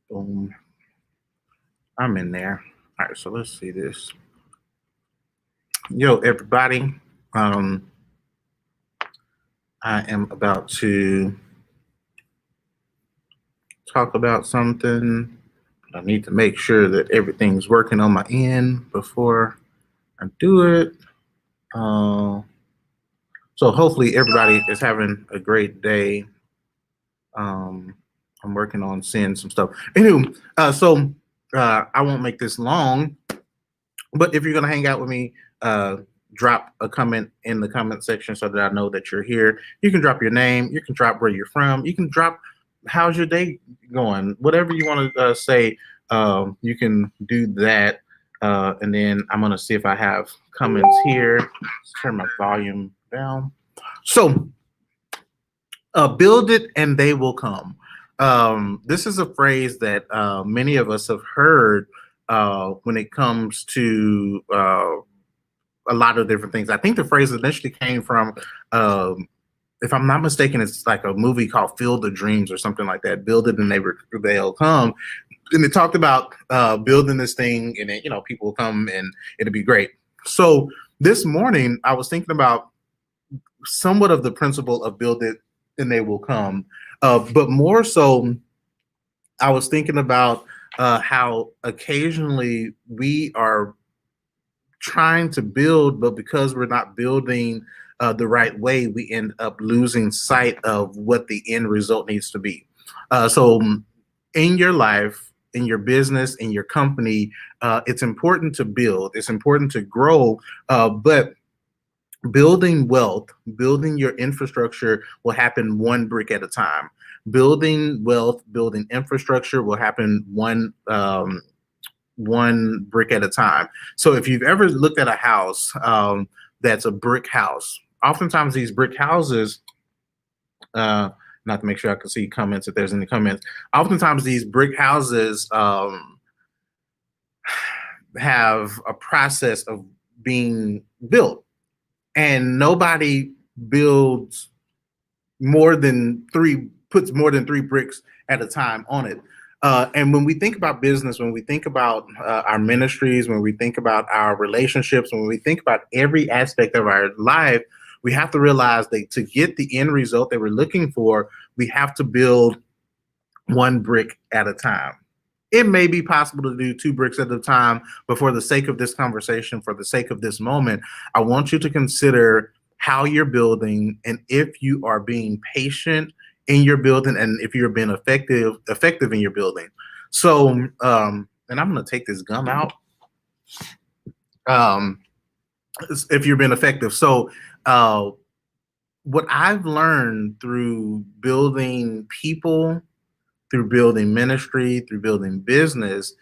Boom. I'm in there. All right, so let's see this. Yo, everybody. Um, I am about to talk about something. I need to make sure that everything's working on my end before I do it. So hopefully everybody is having a great day. I'm working on seeing some stuff. Anyway, I won't make this long, but if you're gonna hang out with me, drop a comment in the comment section so that I know that you're here. You can drop your name, you can drop where you're from, you can drop how's your day going, whatever you want to say. You can do that, and then I'm gonna see if I have comments here. Let's turn my volume down. So, build it and they will come. This is a phrase that many of us have heard when it comes to a lot of different things. I think the phrase initially came from, if I'm not mistaken, it's like a movie called Field of Dreams or something like that. Build it and they'll come. And it talked about building this thing, and then, people will come and it'll be great. So this morning I was thinking about somewhat of the principle of build it and they will come. But more so, I was thinking about how occasionally we are trying to build, but because we're not building the right way, we end up losing sight of what the end result needs to be. So in your life, in your business, in your company, it's important to build, it's important to grow, but building wealth, building your infrastructure will happen one brick at a time. Building wealth, building infrastructure will happen one brick at a time. So if you've ever looked at a house that's a brick house, oftentimes these brick houses, not to make sure I can see comments if there's any comments, oftentimes these brick houses have a process of being built. And nobody builds puts more than three bricks at a time on it. And when we think about business, when we think about our ministries, when we think about our relationships, when we think about every aspect of our life, we have to realize that to get the end result that we're looking for, we have to build one brick at a time. It may be possible to do two bricks at a time, but for the sake of this conversation, for the sake of this moment, I want you to consider how you're building and if you are being patient in your building and if you're being effective in your building. So, and I'm going to take this gum out. If you're being effective. So, what I've learned through building people, through building ministry, through building business,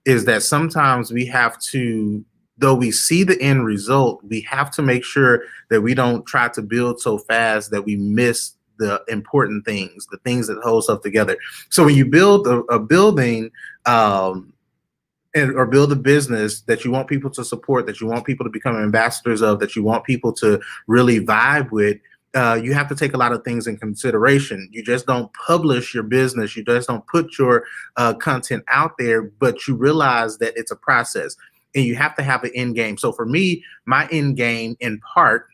is that sometimes we have to, though we see the end result, we have to make sure that we don't try to build so fast that we miss the important things, the things that hold stuff together. So when you build a building or build a business that you want people to support, that you want people to become ambassadors of, that you want people to really vibe with, you have to take a lot of things in consideration. You just don't publish your business. You just don't put your content out there, but you realize that it's a process and you have to have an end game. So for me, my end game in part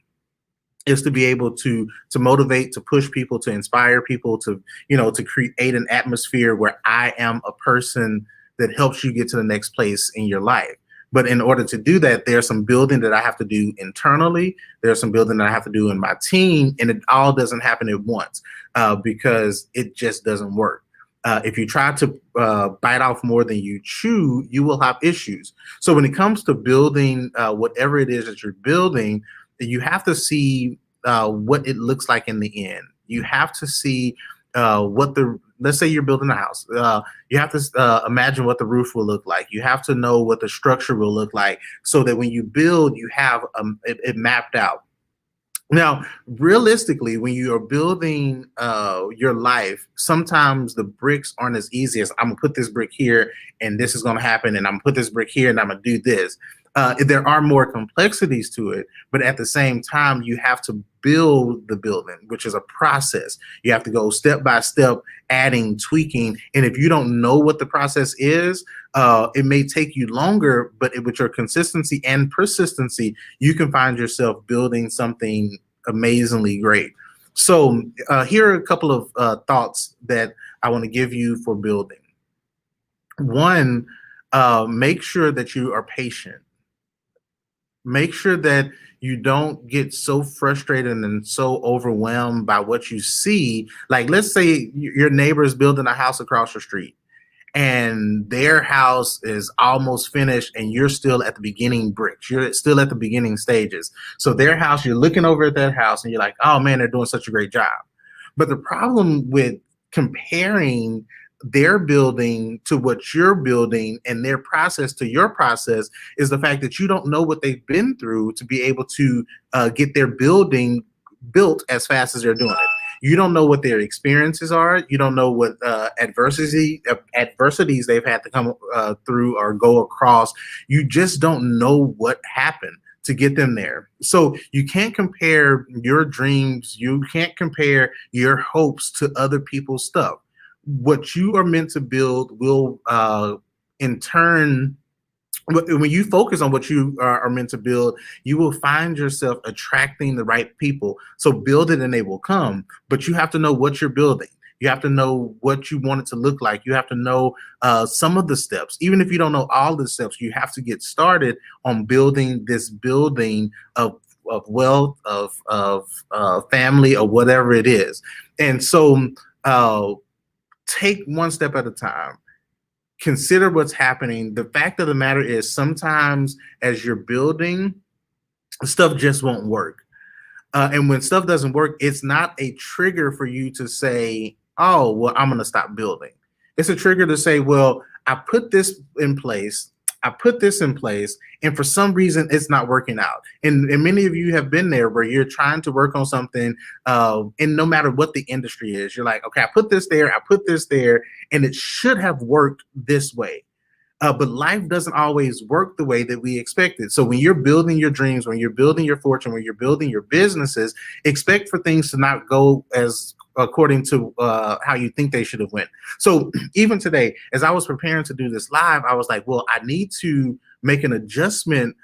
is to be able to motivate, to push people, to inspire people, to create an atmosphere where I am a person that helps you get to the next place in your life. But in order to do that, there's some building that I have to do internally. There's some building that I have to do in my team, and it all doesn't happen at once because it just doesn't work. If you try to bite off more than you chew, you will have issues. So when it comes to building whatever it is that you're building, you have to see what it looks like in the end. You have to see let's say you're building a house. You have to imagine what the roof will look like. You have to know what the structure will look like so that when you build, you have it mapped out. Now, realistically, when you are building your life, sometimes the bricks aren't as easy as I'm gonna put this brick here and this is gonna happen, and I'm gonna put this brick here and I'm gonna do this. There are more complexities to it, but at the same time, you have to build the building, which is a process. You have to go step by step, adding, tweaking. And if you don't know what the process is, it may take you longer, but with your consistency and persistency, you can find yourself building something amazingly great. So, here are a couple of thoughts that I want to give you for building. One, make sure that you are patient. Make sure that you don't get so frustrated and so overwhelmed by what you see. Like, let's say your neighbor is building a house across the street and their house is almost finished and you're still at the beginning bricks. You're still at the beginning stages. So their house, you're looking over at that house and you're like, oh man, they're doing such a great job. But the problem with comparing their building to what you're building and their process to your process is the fact that you don't know what they've been through to be able to get their building built as fast as they're doing it. You don't know what their experiences are. You don't know what adversities they've had to come through or go across. You just don't know what happened to get them there. So you can't compare your dreams. You can't compare your hopes to other people's stuff. What you are meant to build will, in turn, when you focus on what you are meant to build, you will find yourself attracting the right people. So build it and they will come. But you have to know what you're building. You have to know what you want it to look like. You have to know some of the steps. Even if you don't know all the steps, you have to get started on building this building of wealth, of family, or whatever it is. And so take one step at a time. Consider what's happening. The fact of the matter is sometimes as you're building, stuff just won't work. And when stuff doesn't work, it's not a trigger for you to say, oh, well, I'm going to stop building. It's a trigger to say, well, I put this in place. I put this in place, and for some reason, it's not working out. And many of you have been there where you're trying to work on something, and no matter what the industry is, you're like, okay, I put this there, and it should have worked this way. But life doesn't always work the way that we expected. So when you're building your dreams, when you're building your fortune, when you're building your businesses, expect for things to not go as according to how you think they should have went. So even today, as I was preparing to do this live, I was like, well, I need to make an adjustment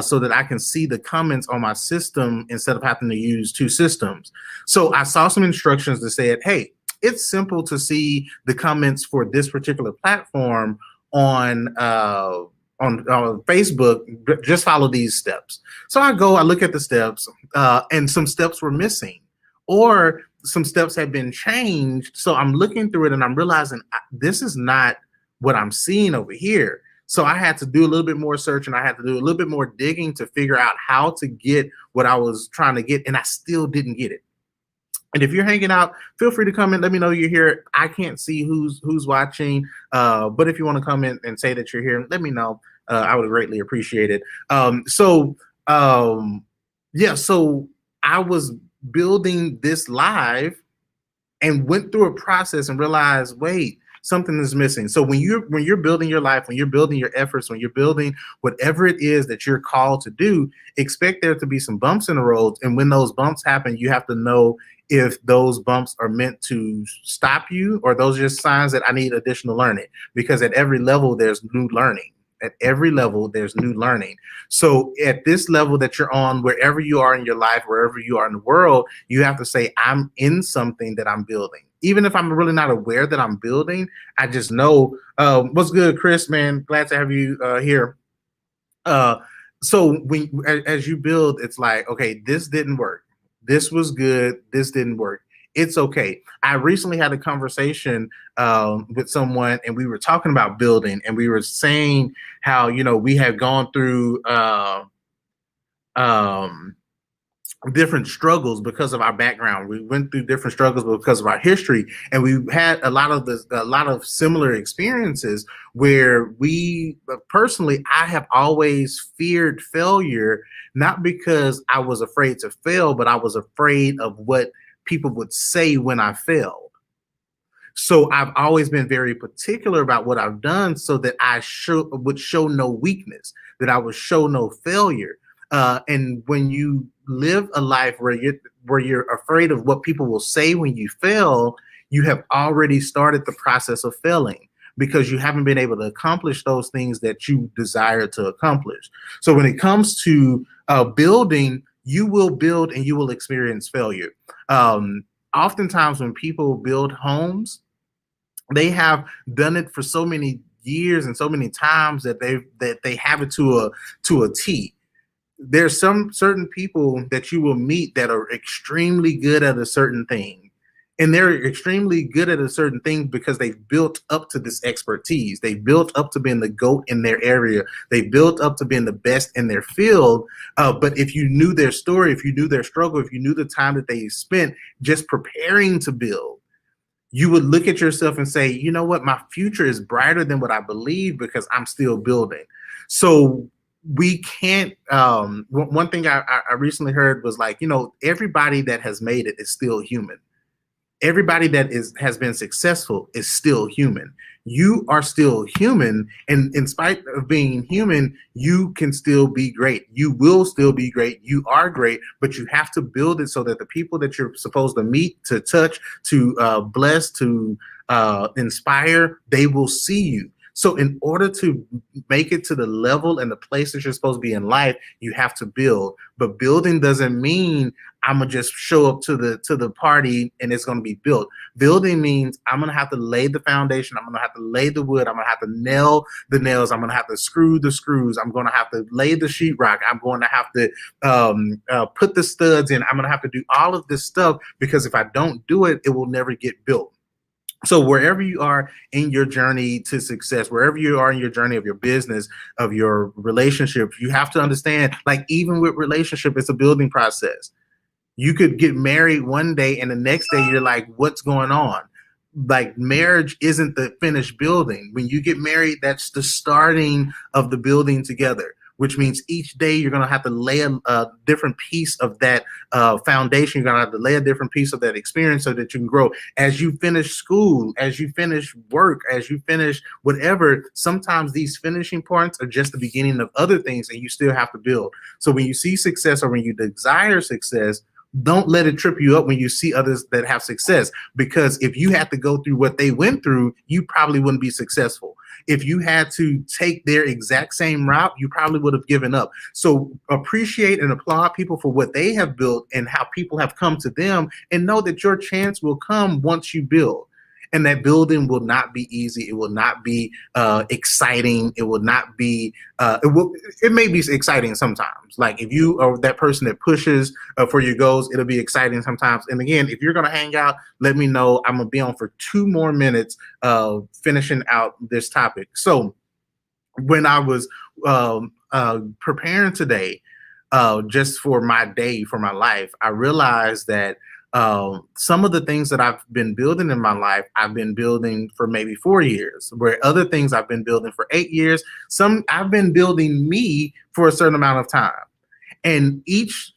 so that I can see the comments on my system instead of having to use two systems. So I saw some instructions that said, hey, it's simple to see the comments for this particular platform on Facebook. Just follow these steps. So I look at the steps, and some steps were missing, or some steps had been changed. So I'm looking through it and I'm realizing this is not what I'm seeing over here. So I had to do a little bit more search and I had to do a little bit more digging to figure out how to get what I was trying to get, and I still didn't get it. And if you're hanging out, feel free to comment. Let me know you're here. I can't see who's watching, but if you want to comment and say that you're here, let me know. I would greatly appreciate it. So I was building this live and went through a process and realized, wait, something is missing. So when you're building your life, when you're building your efforts, when you're building whatever it is that you're called to do, expect there to be some bumps in the road. And when those bumps happen, you have to know if those bumps are meant to stop you or those are just signs that I need additional learning. Because at every level, there's new learning. At every level, there's new learning. So at this level that you're on, wherever you are in your life, wherever you are in the world, you have to say, I'm in something that I'm building. Even if I'm really not aware that I'm building, I just know. What's good, Chris, man? Glad to have you here. So as you build, it's like, okay, this didn't work. This was good. This didn't work. It's okay. I recently had a conversation with someone, and we were talking about building, and we were saying how, we have gone through different struggles because of our background. We went through different struggles because of our history, and we had a lot of similar experiences where personally, I have always feared failure, not because I was afraid to fail, but I was afraid of what people would say when I failed. So I've always been very particular about what I've done so that would show no weakness, that I would show no failure. And when you live a life where you're afraid of what people will say when you fail, you have already started the process of failing because you haven't been able to accomplish those things that you desire to accomplish. So when it comes to building, you will build and you will experience failure. Oftentimes when people build homes, they have done it for so many years and so many times that they have it to a T. There's some certain people that you will meet that are extremely good at a certain thing. And they're extremely good at a certain thing because they've built up to this expertise. They built up to being the GOAT in their area. They built up to being the best in their field. But if you knew their story, if you knew their struggle, if you knew the time that they spent just preparing to build, you would look at yourself and say, you know what, my future is brighter than what I believe because I'm still building. So we can't, one thing I recently heard was like, everybody that has made it is still human. Everybody that has been successful is still human. You are still human, and in spite of being human, you can still be great. You will still be great. You are great, but you have to build it so that the people that you're supposed to meet, to touch, to bless, to inspire, they will see you. So in order to make it to the level and the place that you're supposed to be in life, you have to build. But building doesn't mean I'm gonna just show up to the party and it's gonna be built. Building means I'm gonna have to lay the foundation. I'm gonna have to lay the wood. I'm gonna have to nail the nails. I'm gonna have to screw the screws. I'm gonna have to lay the sheetrock. I'm going to have to put the studs in. I'm gonna have to do all of this stuff because if I don't do it, it will never get built. So wherever you are in your journey to success, wherever you are in your journey of your business, of your relationship, you have to understand, like even with relationship, it's a building process. You could get married one day and the next day you're like, what's going on? Like marriage isn't the finished building. When you get married, that's the starting of the building together, which means each day you're going to have to lay a different piece of that foundation. You're going to have to lay a different piece of that experience so that you can grow. As you finish school, as you finish work, as you finish whatever, sometimes these finishing points are just the beginning of other things and you still have to build. So when you see success or when you desire success, don't let it trip you up when you see others that have success, because if you had to go through what they went through, you probably wouldn't be successful. If you had to take their exact same route, you probably would have given up. So appreciate and applaud people for what they have built and how people have come to them, and know that your chance will come once you build. And that building will not be easy. It will not be exciting. It will not be, it may be exciting sometimes. Like if you are that person that pushes for your goals, it'll be exciting sometimes. And again, if you're going to hang out, let me know. I'm going to be on for 2 more minutes finishing out this topic. So when I was preparing today, just for my day, for my life, I realized that some of the things that I've been building in my life, I've been building for maybe 4 years, where other things I've been building for 8 years. Some I've been building me for a certain amount of time. And each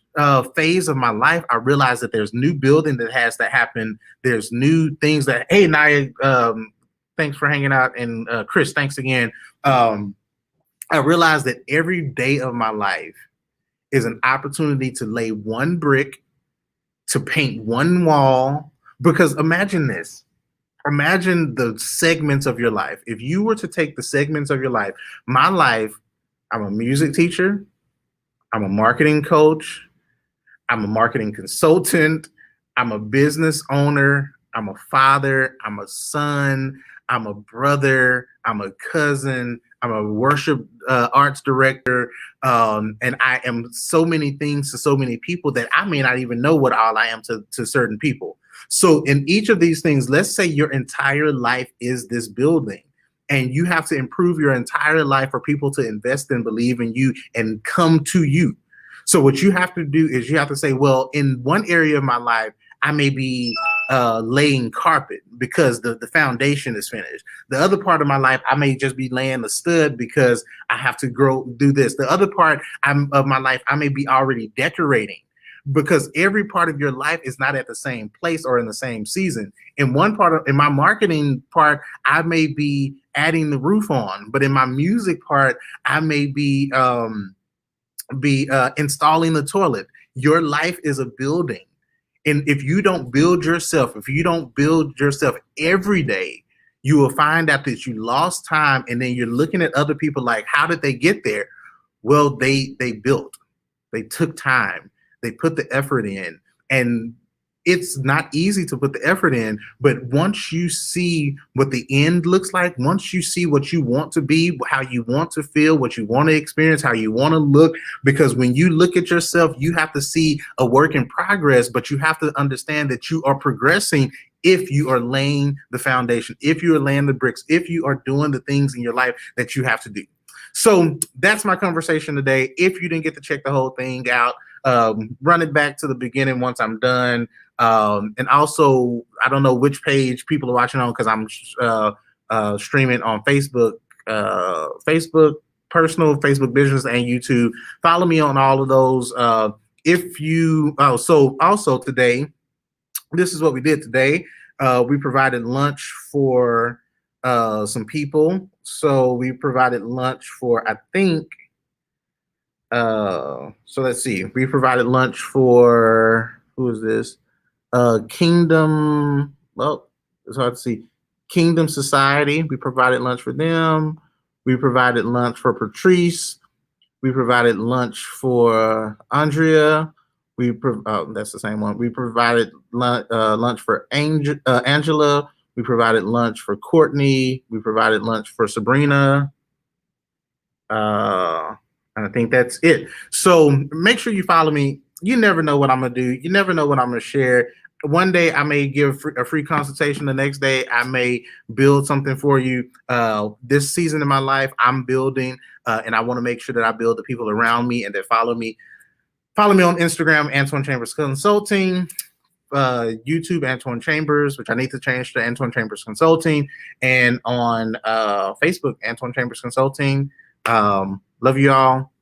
phase of my life, I realized that there's new building that has to happen. There's new things that, hey, Naya, thanks for hanging out. And Chris, thanks again. I realized that every day of my life is an opportunity to lay one brick, to paint one wall. Because imagine this. Imagine the segments of your life. If you were to take the segments of your life, my life, I'm a music teacher, I'm a marketing coach, I'm a marketing consultant, I'm a business owner, I'm a father, I'm a son, I'm a brother, I'm a cousin, I'm a worship arts director, and I am so many things to so many people that I may not even know what all I am to certain people. So in each of these things, let's say your entire life is this building, and you have to improve your entire life for people to invest and believe in you and come to you. So what you have to do is you have to say, well, in one area of my life, I may be laying carpet because the foundation is finished. The other part of my life, I may just be laying the stud because I have to do this. The other part of my life, I may be already decorating. because every part of your life is not at the same place or in the same season. In one part of in my marketing part, I may be adding the roof on, but in my music part, I may be installing the toilet. Your life is a building. And if you don't build yourself, if you don't build yourself every day, you will find out that you lost time, and then you're looking at other people like, how did they get there? Well, they built. They took time. They put the effort in. And it's not easy to put the effort in, but once you see what the end looks like, once you see what you want to be, how you want to feel, what you want to experience, how you want to look, because when you look at yourself, you have to see a work in progress, but you have to understand that you are progressing if you are laying the foundation, if you are laying the bricks, if you are doing the things in your life that you have to do. So that's my conversation today. If you didn't get to check the whole thing out, run it back to the beginning once I'm done. And also, I don't know which page people are watching on because I'm streaming on Facebook, Facebook personal, Facebook business, and YouTube. Follow me on all of those. If you so also today, this is what we did today. We provided lunch for some people. So we provided lunch for, I think, so let's see. We provided lunch for, who is this? Kingdom, well, it's hard to see. Kingdom Society. We provided lunch for them. We provided lunch for Patrice. We provided lunch for Andrea. That's the same one. We provided lunch for Angela. We provided lunch for Courtney. We provided lunch for Sabrina. And I think that's it. So make sure you follow me. You never know what I'm going to do. You never know what I'm going to share. One day I may give a free consultation. The next day I may build something for you. This season in my life, I'm building, and I want to make sure that I build the people around me and that follow me. Follow me on Instagram, Antoine Chambers Consulting, YouTube, Antoine Chambers, which I need to change to Antoine Chambers Consulting, and on Facebook, Antoine Chambers Consulting. Love you all,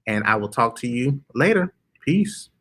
and I will talk to you later. Peace.